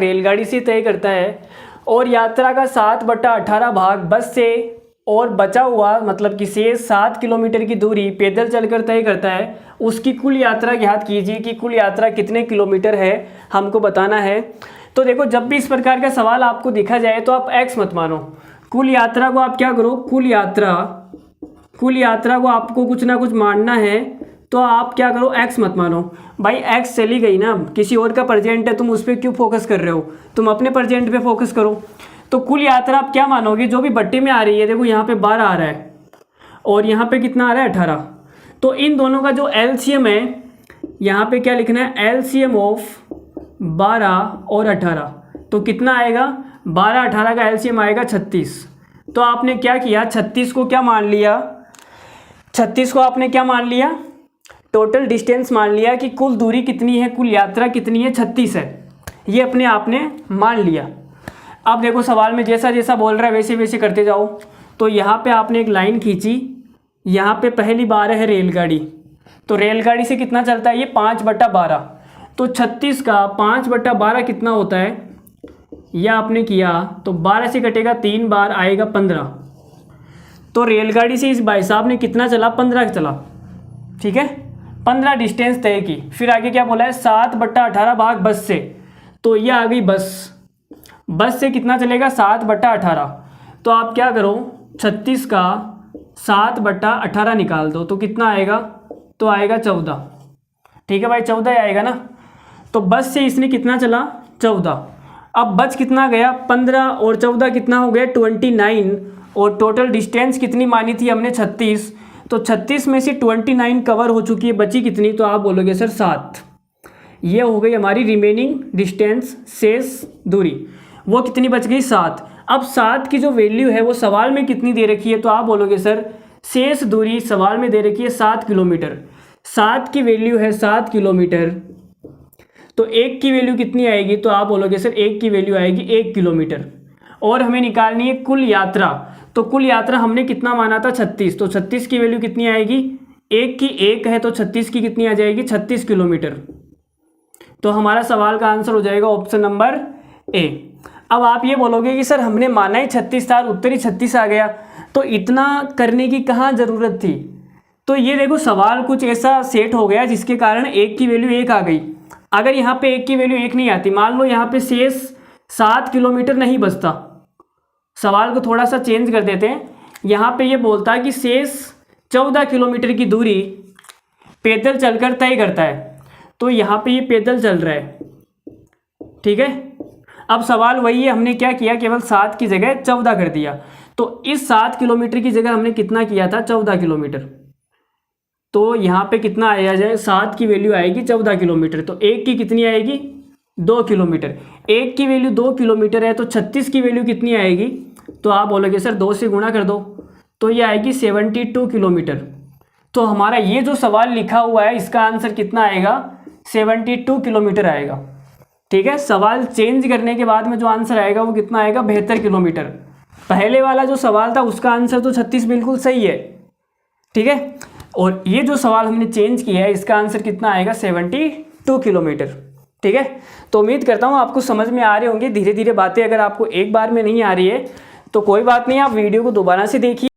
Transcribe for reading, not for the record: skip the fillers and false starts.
रेलगाड़ी से तय करता है और यात्रा का 7/18 भाग बस से और बचा हुआ मतलब कि शेष 7 किलोमीटर की दूरी पैदल चलकर तय करता है, उसकी कुल यात्रा ज्ञात कीजिए कि कुल यात्रा कितने किलोमीटर है, हमको बताना है। तो देखो, जब भी इस प्रकार का सवाल आपको दिखा जाए तो आप एक्स मत मानो, कुल यात्रा को आप क्या करो, कुल यात्रा को आपको कुछ ना कुछ मानना है, तो आप क्या करो, एक्स मत मानो। भाई एक्स चली गई ना, किसी और का प्रेजेंट है, तुम उस पर क्यों फोकस कर रहे हो, तुम अपने प्रेजेंट पे फोकस करो। तो कुल यात्रा आप क्या मानोगे, जो भी बट्टे में आ रही है, देखो यहाँ पे 12 आ रहा है और यहाँ पे कितना आ रहा है 18, तो इन दोनों का जो एलसीएम है, यहाँ पे क्या लिखना है, एलसीएम ऑफ 12 और 18, तो कितना आएगा, 12-18 का एलसीएम आएगा 36। तो आपने क्या किया, 36 को क्या मान लिया, 36 को आपने क्या मान लिया, टोटल डिस्टेंस मान लिया कि कुल दूरी कितनी है, कुल यात्रा कितनी है, 36 है, ये अपने आपने मान लिया। अब देखो सवाल में जैसा जैसा बोल रहा है वैसे वैसे करते जाओ। तो यहाँ पे आपने एक लाइन खींची, यहाँ पे पहली बार है रेलगाड़ी, तो रेलगाड़ी से कितना चलता है ये 5/12, तो 36 का 5/12 कितना होता है, यह आपने किया तो 12 से कटेगा 3 बार, आएगा 15। तो रेलगाड़ी से इस भाई साहब ने कितना चला, 15 चला, ठीक है, 15 डिस्टेंस तय की। फिर आगे क्या बोला है, 7/18 भाग बस से, तो यह आ गई बस से कितना चलेगा, 7/18। तो आप क्या करो, 36 का 7/18 निकाल दो, तो कितना आएगा, तो आएगा 14, ठीक है भाई, 14 आएगा ना। तो बस से इसने कितना चला, 14, अब बच कितना गया, 15 और 14 कितना हो गया, 29, और टोटल डिस्टेंस कितनी मानी थी हमने, 36, तो 36 में से 29 कवर हो चुकी है, बची कितनी, तो आप बोलोगे सर 7। ये हो गई हमारी रिमेनिंग डिस्टेंस, शेष दूरी, वो कितनी बच गई, 7। अब 7 की जो वैल्यू है वो सवाल में कितनी दे रखी है, तो आप बोलोगे सर शेष दूरी सवाल में दे रखी है 7 किलोमीटर, 7 की वैल्यू है 7 किलोमीटर, तो 1 की वैल्यू कितनी आएगी, तो आप बोलोगे सर 1 की वैल्यू आएगी 1 किलोमीटर। और हमें निकालनी है कुल यात्रा, तो कुल यात्रा हमने कितना माना था, 36, तो 36 की वैल्यू कितनी आएगी, 1 की 1 है, तो 36 की कितनी आ जाएगी, 36 किलोमीटर। तो हमारा सवाल का आंसर हो जाएगा ऑप्शन नंबर ए। अब आप ये बोलोगे कि सर हमने माना ही 36 था, उत्तर ही 36 आ गया, तो इतना करने की कहाँ ज़रूरत थी। तो ये देखो सवाल कुछ ऐसा सेट हो गया जिसके कारण 1 की वैल्यू 1 आ गई। अगर यहाँ पे 1 की वैल्यू 1 नहीं आती, मान लो यहाँ पे शेष 7 किलोमीटर नहीं बचता, सवाल को थोड़ा सा चेंज कर देते हैं, यहाँ पे ये बोलता है कि शेष 14 किलोमीटर की दूरी पैदल चलकर तय करता है, तो यहाँ पे ये पैदल चल रहा है, ठीक है। अब सवाल वही है, हमने क्या किया, केवल 7 की जगह 14 कर दिया, तो इस 7 किलोमीटर की जगह हमने कितना किया था, 14 किलोमीटर, तो यहाँ पे कितना आया जाए, 7 की वैल्यू आएगी 14 किलोमीटर, तो 1 की कितनी आएगी, 2 किलोमीटर, 1 की वैल्यू 2 किलोमीटर है, तो 36 की वैल्यू कितनी आएगी, तो आप बोलोगे सर 2 से गुणा कर दो, तो ये आएगी 72 किलोमीटर। तो हमारा ये जो सवाल लिखा हुआ है इसका आंसर कितना आएगा, 72 किलोमीटर आएगा, ठीक है। सवाल चेंज करने के बाद में जो आंसर आएगा वो कितना आएगा, 72 किलोमीटर। पहले वाला जो सवाल था उसका आंसर तो 36 बिल्कुल सही है, ठीक है, और ये जो सवाल हमने चेंज किया है इसका आंसर कितना आएगा, 72 किलोमीटर, ठीक है। तो उम्मीद करता हूँ आपको समझ में आ रहे होंगे धीरे धीरे बातें। अगर आपको एक बार में नहीं आ रही है तो कोई बात नहीं, आप वीडियो को दोबारा से देखिए।